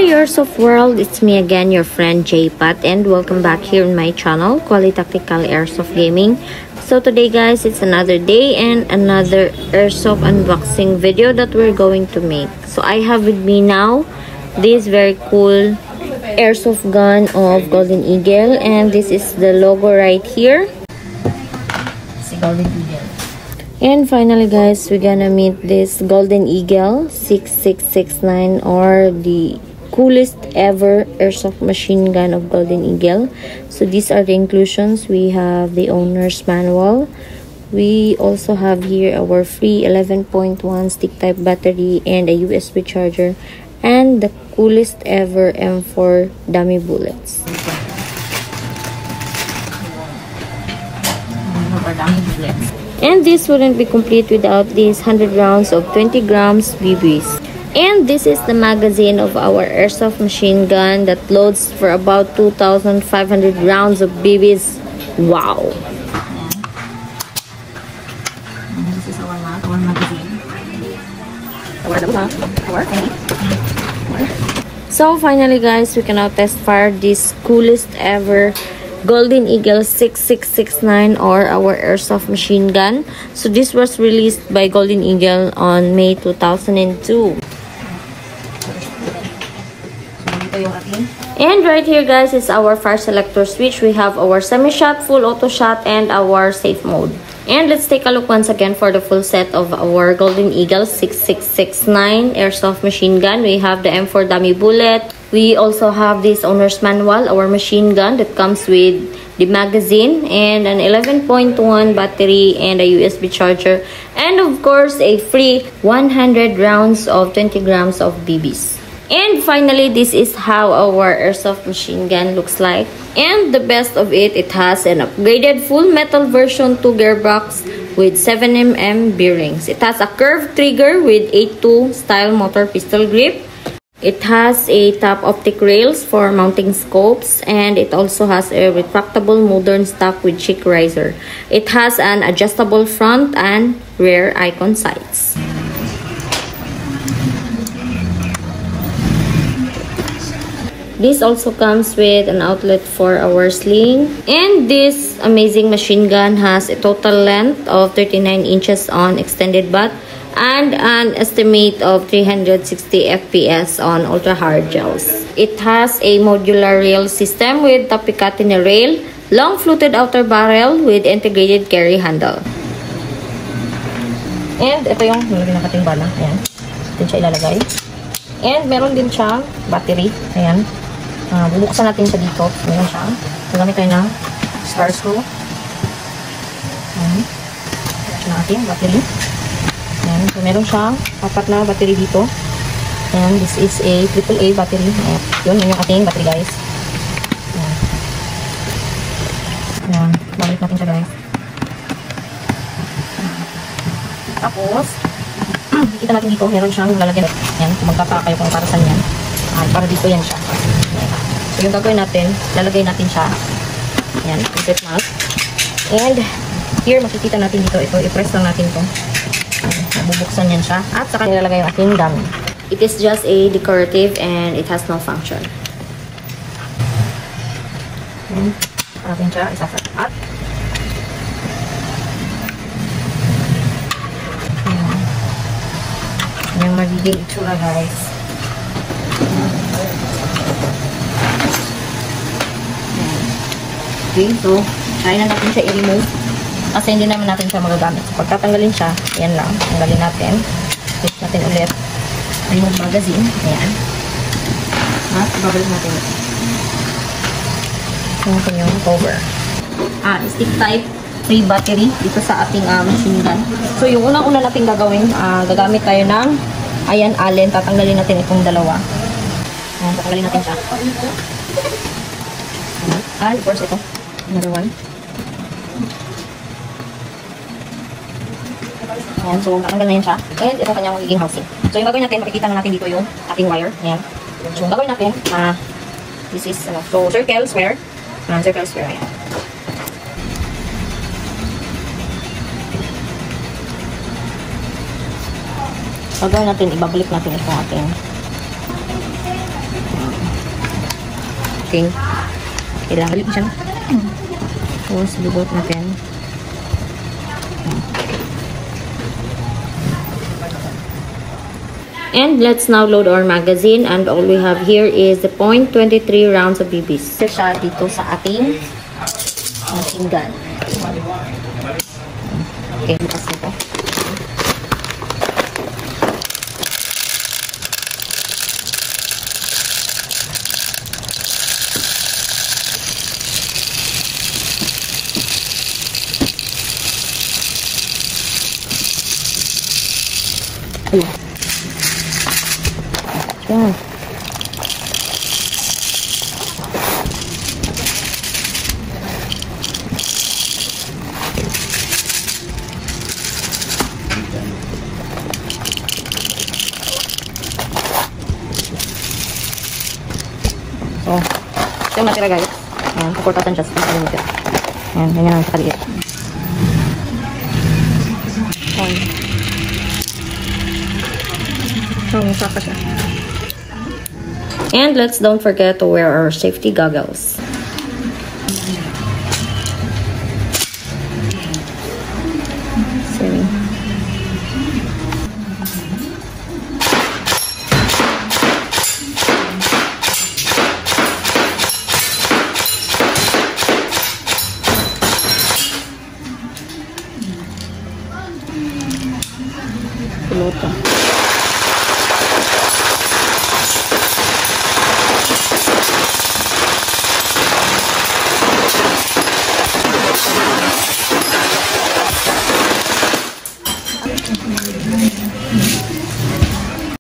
Hi Airsoft World, it's me again, your friend J-Pat, and welcome back here in my channel, Quality Tactical Airsoft Gaming. So today guys, it's another day and another Airsoft unboxing video that we're going to make. So I have with me now this very cool Airsoft gun of Golden Eagle, and this is the logo right here. It's Golden Eagle. And finally guys, we're gonna meet this Golden Eagle 6669, or the coolest ever airsoft machine gun of Golden Eagle. So these are the inclusions. We have the owner's manual. We also have here our free 11.1 stick type battery and a USB charger, and the coolest ever M4 dummy bullets. And this wouldn't be complete without these 100 rounds of 20 grams BBs. And this is the magazine of our airsoft machine gun that loads for about 2,500 rounds of BBs. Wow! This is our magazine. So finally guys, we can now test fire this coolest ever Golden Eagle 6669, or our airsoft machine gun. So this was released by Golden Eagle on May 2002. And right here guys is our fire selector switch. We have our semi-shot, full auto shot, and our safe mode. And let's take a look once again for the full set of our Golden Eagle 6669 airsoft machine gun. We have the M4 dummy bullet. We also have this owner's manual, our machine gun that comes with the magazine and an 11.1 battery and a USB charger, and of course a free 100 rounds of 20 grams of BBs. And finally, this is how our airsoft machine gun looks like. And the best of it, it has an upgraded full metal version 2 gearbox with 7mm bearings. It has a curved trigger with 8.2 style motor pistol grip. It has a top optic rails for mounting scopes, and it also has a retractable modern stock with chic riser. It has an adjustable front and rear icon sights. This also comes with an outlet for our sling. And this amazing machine gun has a total length of 39 inches on extended butt and an estimate of 360 FPS on ultra hard gels. It has a modular rail system with top Picatinny rail, long fluted outer barrel with integrated carry handle. And ito yung nilagay na kating bala. Ayan. Ito siya ilalagay. And meron din siyang battery. Ayan. Bubuksan natin siya dito. Meron siya. Nagamit tayo ng star screw. Ayan. Ito natin battery. Ayan. So, meron siyang 4 na battery dito. And this is a AAA battery. Ayan. Yun yung ating battery guys. Ayan. Ayan. Balik natin siya guys. Tapos, kita natin dito, meron siyang lalagyan. Ayan. Kung magkaka kayo kung para saan yan. Para dito yan siya. So, yung gagawin natin, lalagay natin siya. Ayan. Reset mask. And, here, makikita natin dito. Ito, i-press lang natin ito. Bubuksan yan siya. At saka nilalagay yung ating dummy. It is just a decorative and it has no function. Natin siya. Isasat. At yung magiging itsura guys. Okay, so try na natin siya i-remove kasi hindi naman natin siya magagamit. So, pagtatanggalin siya, yan lang. Tanggalin natin. Click natin ulit. Remove magazine. Ayan. At babalik natin ito. Ito yung cover. Stick type 3 battery dito sa ating machine gun. So, yung unang-una natin gagawin, gagamit tayo ng ayan, Allen. Tatanggalin natin itong dalawa. Ayan, tatanggalin natin siya. Ayan. Of course, ito. Another one. Ayan, so natanggal na yan siya. And ito kanyang magiging housing. So yung gagawin natin, makikita na natin dito yung ating wire. Ayan. So yung gagawin natin, this is, so circle, square. Circle, square, ayan. Gagawin natin, ibabalik natin itong ating looking. Kailangan. Balik mo siya. Tapos, lubot natin. And let's now load our magazine, and all we have here is the .23 rounds of BBs. Ito siya dito sa ating machine gun. Okay, bukas nito. Ayun. Yan. So, ito yung natira guys. Ayan, kukurtatan siya sa kalimutan. Ayan, ganyan lang sa kaliit. Ayan. So, masaka siya. And let's don't forget to wear our safety goggles.